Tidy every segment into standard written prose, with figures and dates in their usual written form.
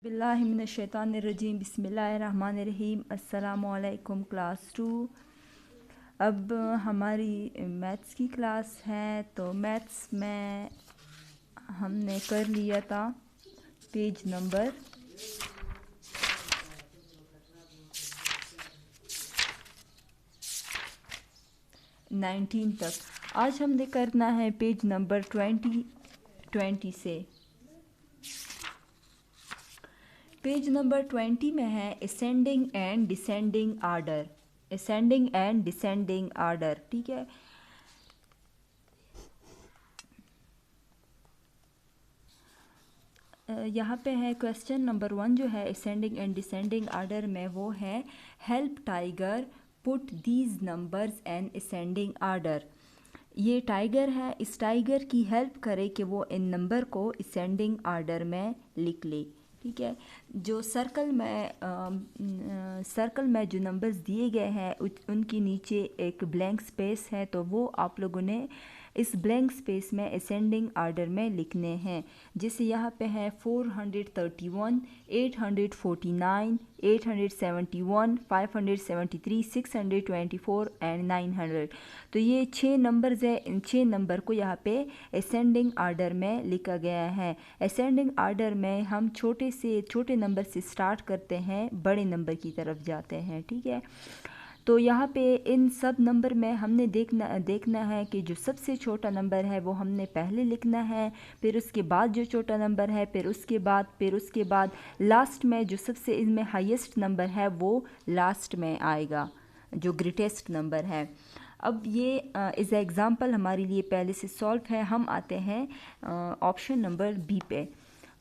बिस्मिल्लाहिर्रहमानिर्रहीम बिस्मिल्लाहिर्रहमानिर्रहीम अस्सलामुअलैकुम क्लास 2। अब हमारी मैथ्स की क्लास है। तो मैथ्स में हमने कर लिया था पेज नंबर 19 तक। आज हमने करना है पेज नंबर 20 से। पेज नंबर 20 में है ascending and descending order. Ascending and descending order, ठीक है। यहाँ पे है क्वेश्चन नंबर 1 जो है असेंडिंग एंड डिसेंडिंग आर्डर में, वो है help tiger put these numbers and ascending order. ये टाइगर है, इस टाइगर की हेल्प करे कि वो इन नंबर को असेंडिंग आर्डर में लिख ले, ठीक है। जो सर्कल में जो नंबर्स दिए गए हैं उनके नीचे एक ब्लैंक स्पेस है, तो वो आप लोगों ने इस ब्लैंक स्पेस में असेंडिंग आर्डर में लिखने हैं। जैसे यहाँ पे है 431, 849, 871, 573, 624 एंड 900। तो ये 6 नंबर्स है। इन 6 नंबर को यहाँ पे असेंडिंग आर्डर में लिखा गया है। असेंडिंग आर्डर में हम छोटे नंबर से स्टार्ट करते हैं, बड़े नंबर की तरफ जाते हैं, ठीक है। तो यहाँ पे इन सब नंबर में हमने देखना है कि जो सबसे छोटा नंबर है वो हमने पहले लिखना है, फिर उसके बाद जो छोटा नंबर है, फिर उसके बाद लास्ट में जो सबसे इनमें हाईएस्ट नंबर है वो लास्ट में आएगा, जो ग्रेटेस्ट नंबर है। अब ये इस एग्ज़ाम्पल हमारे लिए पहले से सॉल्व है। हम आते हैं ऑप्शन नंबर बी पे।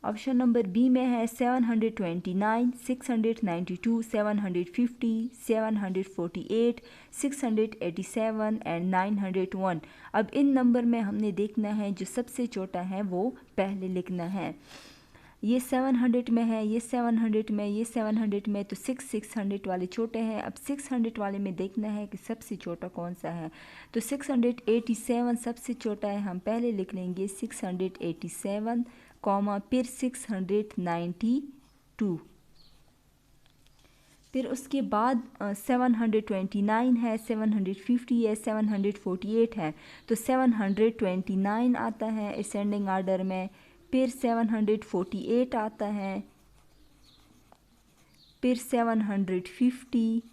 ऑप्शन नंबर बी में है 729, 692, 750, 748, 687 एंड 901। अब इन नंबर में हमने देखना है जो सबसे छोटा है वो पहले लिखना है। ये 700 में है, ये 700 में, ये 700 में, तो 600 वाले छोटे हैं। अब 600 वाले में देखना है कि सबसे छोटा कौन सा है। तो 687 सबसे छोटा है, हम पहले लिख लेंगे 687, कॉमा फिर 692। फिर उसके बाद 729 है, 750 है, 748 है, तो 729 आता है असेंडिंग आर्डर में। फिर 748 आता है, फिर 750,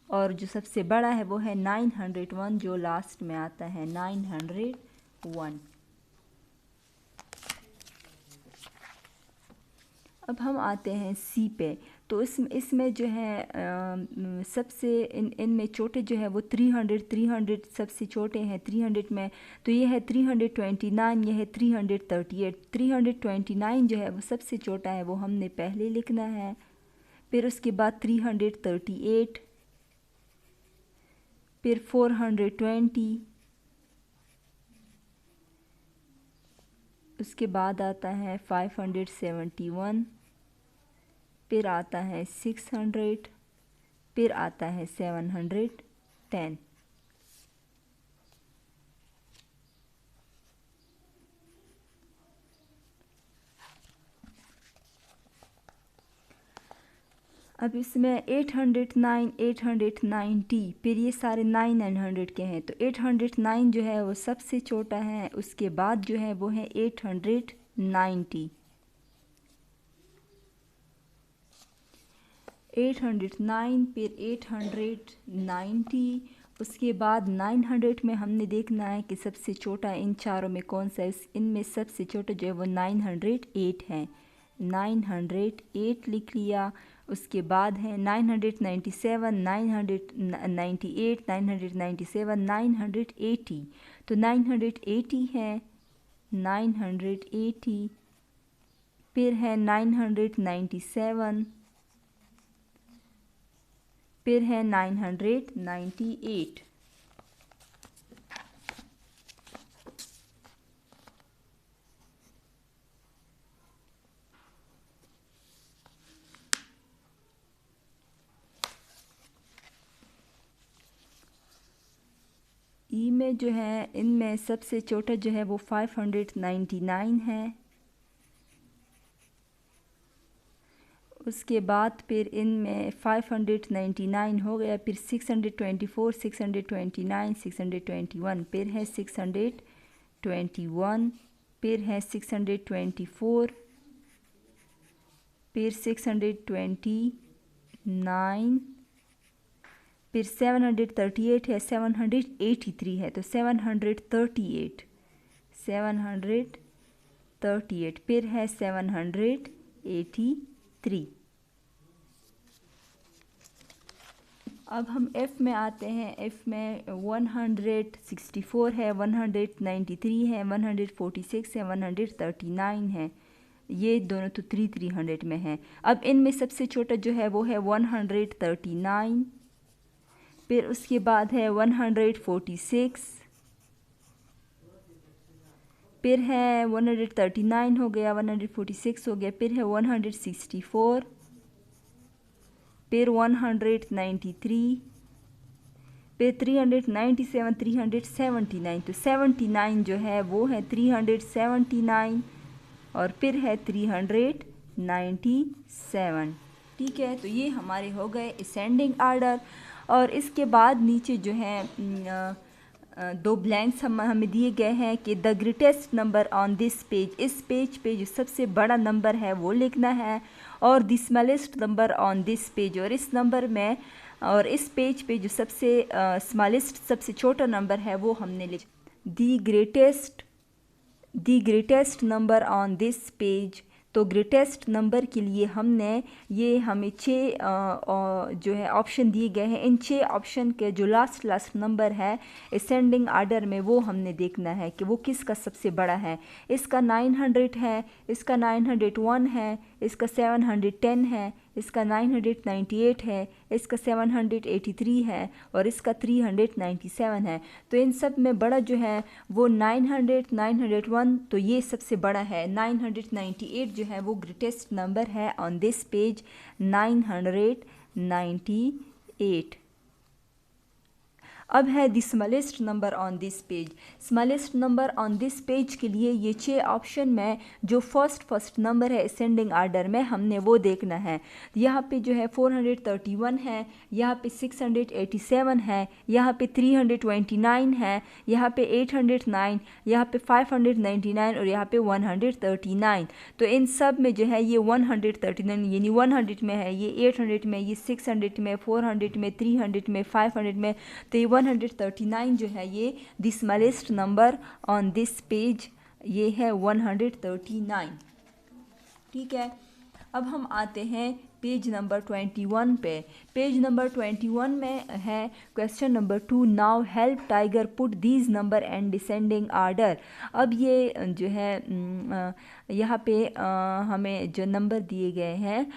और जो सबसे बड़ा है वो है 901 जो लास्ट में आता है, 901। अब हम आते हैं सी पे। तो इसमें जो है सबसे इनमें छोटे जो है वो 300 सबसे छोटे हैं 300 में। तो ये है 329, ये है 338। 329 जो है वो सबसे छोटा है, वो हमने पहले लिखना है। फिर उसके बाद 338, फिर 420, उसके बाद आता है 571, फिर आता है 600, फिर आता है 710। अब इसमें 809, 890, फिर ये सारे 900 के हैं। तो 809 जो है वो सबसे छोटा है, उसके बाद जो है वो है 890, 809, फिर 890। उसके बाद 900 में हमने देखना है कि सबसे छोटा इन चारों में कौन सा है। इनमें सबसे छोटा जो है वो 908 है, 908 लिख लिया। उसके बाद है 997, 998, 997, 980। तो 980 है, 980, फिर है 997, फिर है 998। ई में जो है इनमें सबसे छोटा जो है वो 599 है, उसके बाद फिर इनमें 599 हो गया, फिर 624, 629, 621, फिर है 621, फिर है 624, फिर 629, फिर 738 है, 783 है, तो 738, 738, फिर है 783। अब हम F में आते हैं। F में 164 है, 193 है, 146 है, 139 है, ये दोनों तो 300 में है। अब इनमें सबसे छोटा जो है वो है 139, फिर उसके बाद है 146, फिर है 139 हो गया, 146 हो गया, फिर है 164, फिर 193, फिर 397, 379, तो 79 जो है वो है 379 और फिर है 397। ठीक है, तो ये हमारे हो गए असेंडिंग आर्डर। और इसके बाद नीचे जो है दो ब्लैंक्स हमें दिए गए हैं कि the greatest number on this page, इस पेज पे जो सबसे बड़ा नंबर है वो लिखना है, और the smallest number on this page, और इस नंबर में और इस पेज पे जो सबसे स्मॉलेस्ट सबसे छोटा नंबर है वो हमने लिखा। The greatest number on this page, तो ग्रेटेस्ट नंबर के लिए हमें 6 जो है ऑप्शन दिए गए हैं। इन 6 ऑप्शन के जो लास्ट नंबर है असेंडिंग आर्डर में वो हमने देखना है कि वो किसका सबसे बड़ा है। इसका 900 है, इसका 901 है, इसका 710 है, इसका 998 है, इसका 783 है और इसका 397 है। तो इन सब में बड़ा जो है वो 900, 901, तो ये सबसे बड़ा है। 998 जो है वो ग्रेटेस्ट नंबर है ऑन दिस पेज, 998। अब है the smallest number on this page. Smallest number on this page के लिए ये 6 ऑप्शन में जो फर्स्ट नंबर है असेंडिंग आर्डर में हमने वो देखना है। यहाँ पे जो है 431 है, यहाँ पे 687 है, यहाँ पे 329 है, यहाँ पे 809, यहाँ पे 599 और यहाँ पे 139। तो इन सब में जो है ये 139 यानी 100 में है, ये 800 में, ये 600 में, 400 में, 300 में, 500 में, तो ये 139 जो है ये the smallest number on this page, ये है 139। ठीक है, अब हम आते हैं पेज नंबर 21 पे। पेज नंबर 21 में है question number 2, now help tiger put these number and descending order. अब ये जो है यहाँ पे हमें जो नंबर दिए गए हैं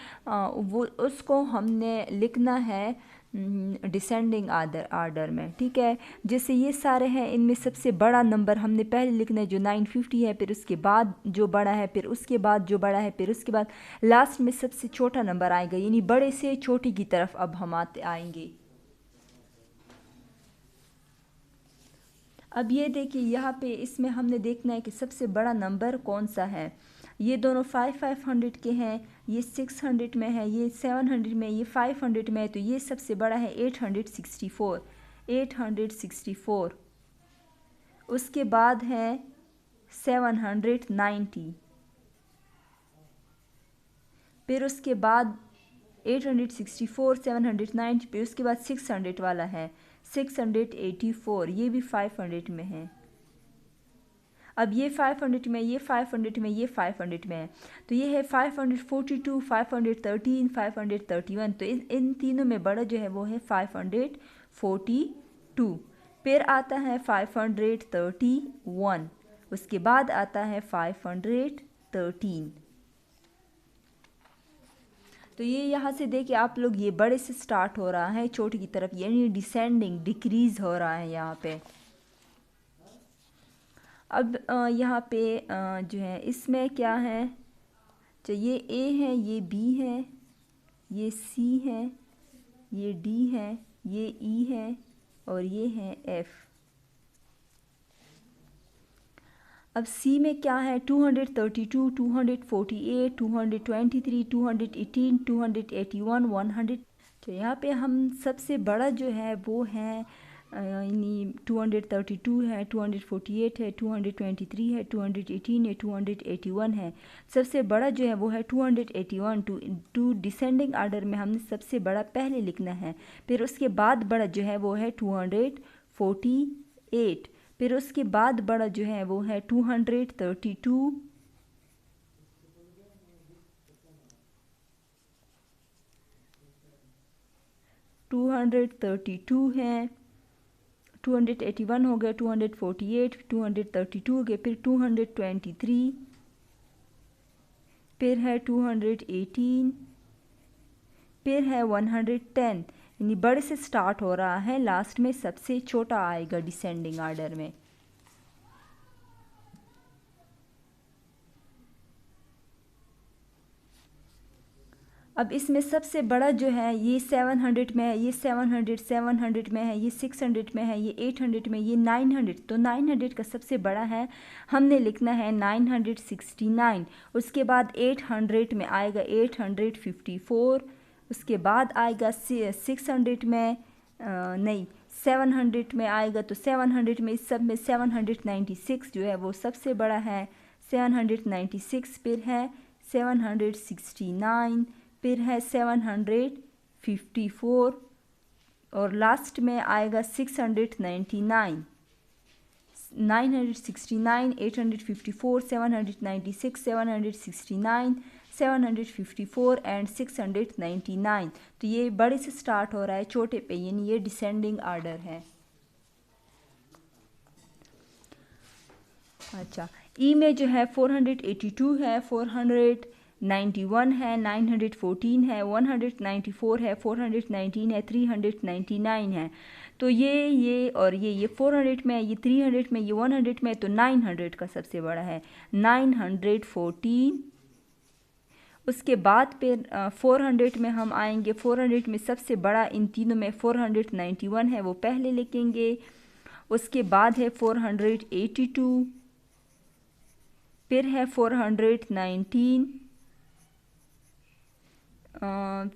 वो उसको हमने लिखना है डिसेंडिंग आर्डर में। ठीक है, जैसे ये सारे हैं, इनमें सबसे बड़ा नंबर हमने पहले लिखना है जो 950 है, फिर उसके बाद जो बड़ा है, फिर उसके बाद जो बड़ा है, फिर उसके बाद लास्ट में सबसे छोटा नंबर आएगा, यानी बड़े से छोटे की तरफ अब हम आएंगे। अब ये देखिए यहाँ पे इसमें हमने देखना है कि सबसे बड़ा नंबर कौन सा है। ये दोनों 500 के हैं, ये 600 में है, ये 700 में, ये 500 में है, तो ये सबसे बड़ा है 864, 864। उसके बाद है 790, फिर उसके बाद 864, 790, फिर उसके बाद 600 वाला है 684, ये भी 500 में है। अब ये 500 में, ये 500 में, ये 500 में है, तो ये है 542, 513, 531। तो इन तीनों में बड़ा जो है वो है 542। फिर आता है 531, उसके बाद आता है 513। तो ये यहाँ से देखिए आप लोग, ये बड़े से स्टार्ट हो रहा है छोटे की तरफ, यानी डिसेंडिंग डिक्रीज हो रहा है यहाँ पे। अब यहाँ पे जो है इसमें क्या है, तो ये ए है, ये बी है, ये सी है, ये डी है, ये ई है और ये है एफ। अब सी में क्या है, 232, 248, 223, 218, 281, 100। तो यहाँ पे हम सबसे बड़ा जो है वो है यानी 232 है, 248 है, 223 है, 218 है, 281 है। सबसे बड़ा जो है वो है 281। टू डिसेंडिंग आर्डर में हमने सबसे बड़ा पहले लिखना है, फिर उसके बाद बड़ा जो है वो है 248, फिर उसके बाद बड़ा जो है वो है 232, 232 है, 281 हो गया, 248, 232 हो गया, फिर 223, फिर है 218, फिर है 110। यानी बड़े से स्टार्ट हो रहा है, लास्ट में सबसे छोटा आएगा डिसेंडिंग आर्डर में। अब इसमें सबसे बड़ा जो है ये 700 में है, ये 700 में है, ये 600 में है, ये 800 में, ये 900। तो 900 का सबसे बड़ा है, हमने लिखना है 969। उसके बाद 800 में आएगा 854। उसके बाद आएगा 600 में नहीं 700 में आएगा, तो 700 में इस सब में 796 जो है वो सबसे बड़ा है, 796। फिर है 769, फिर है 754 और लास्ट में आएगा 699। 969, 854, 796, 769, 754 एंड 699। तो ये बड़े से स्टार्ट हो रहा है छोटे पे, यानी ये डिसेंडिंग आर्डर है। अच्छा, ई में जो है 482 है, 491 है, 914 है, 194 है, 419 है, 399 है। तो ये और ये 400 में है, ये 300 में, ये 100 में, तो 900 का सबसे बड़ा है 914। उसके बाद फिर 400 में हम आएंगे, 400 में सबसे बड़ा इन तीनों में 491 है, वो पहले लिखेंगे। उसके बाद है 482, फिर है 419,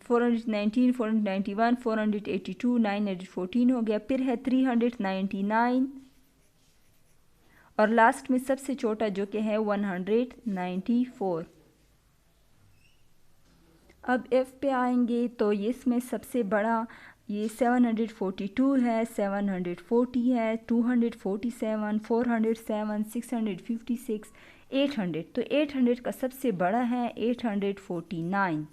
419, 491, 482, 914 हो गया। फिर है 399 और लास्ट में सबसे छोटा जो कि है 194। अब एफ पे आएंगे तो इसमें सबसे बड़ा ये 742 है, 740 है, 247, 407, 656, 800। तो 800 का सबसे बड़ा है 849।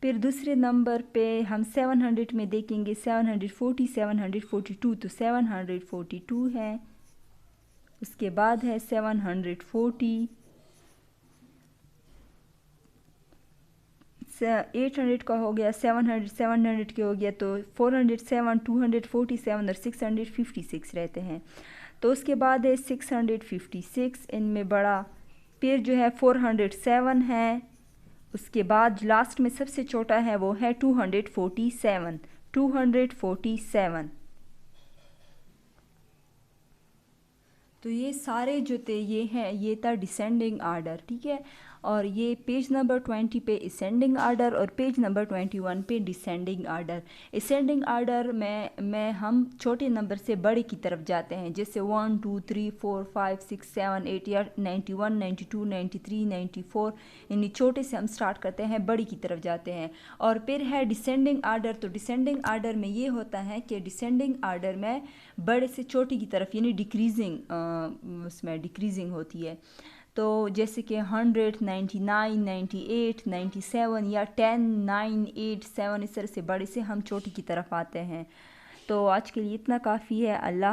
फिर दूसरे नंबर पे हम 700 में देखेंगे 740, 742, तो 742 है। उसके बाद है 740, 800 का हो गया, 700 के हो गया, तो 407, 247 और 656 रहते हैं। तो उसके बाद है 656 इनमें बड़ा, फिर जो है 407 है। उसके बाद लास्ट में सबसे छोटा है वो है 247, 247। तो ये सारे जो थे ये था डिसेंडिंग आर्डर, ठीक है। और ये पेज नंबर 20 पे असेंडिंग आर्डर और पेज नंबर 21 पे डिसेंडिंग आर्डर। असेंडिंग आर्डर में हम छोटे नंबर से बड़े की तरफ जाते हैं, जैसे 1 2 3 4 5 6 7 8 या 91 92 93 94, यानी छोटे से हम स्टार्ट करते हैं, बड़ी की तरफ जाते हैं। और फिर है डिसेंडिंग आर्डर। तो डिसेंडिंग आर्डर में ये होता है कि डिसेंडिंग आर्डर में बड़े से छोटी की तरफ यानी डिक्रीजिंग उसमें डिक्रीजिंग होती है। तो जैसे कि 100, 99, 98, 97 या 10, 9, 8, 7, इस तरह से बड़े से हम छोटी की तरफ आते हैं। तो आज के लिए इतना काफ़ी है। अल्लाह।